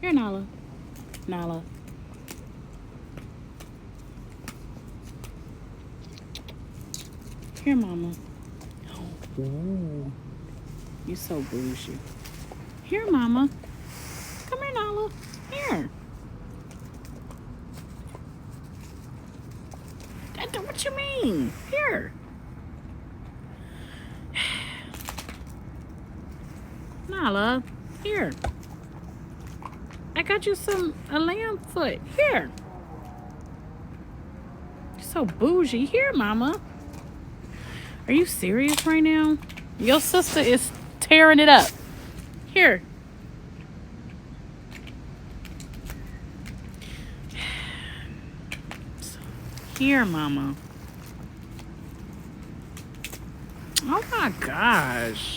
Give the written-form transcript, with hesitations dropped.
Here, Nala. Nala. Here, Mama. Ooh. You so bougie. Here, Mama. Come here, Nala. Here. What you mean? Here. Nala. Here. I got you a lamb foot. Here. You're so bougie. Here, Mama. Are you serious right now? Your sister is tearing it up. Here. Here, Mama. Oh my gosh.